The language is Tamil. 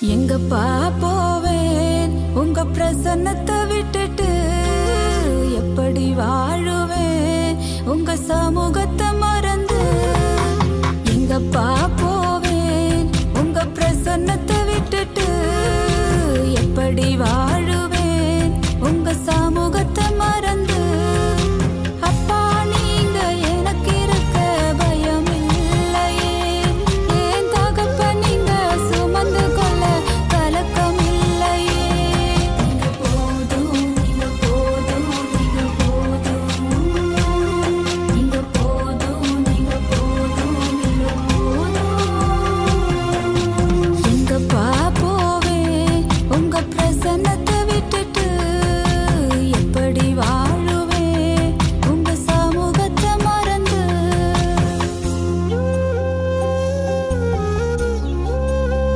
எங்கப்பா போவேன் உங்க பிரசன்னத்தை விட்டுட்டு, எப்படி வாழுவேன் உங்க சமூகத்தை மறந்து. எங்கப்பா போவேன் உங்க பிரசன்னத்தை விட்டுட்டு, எப்படி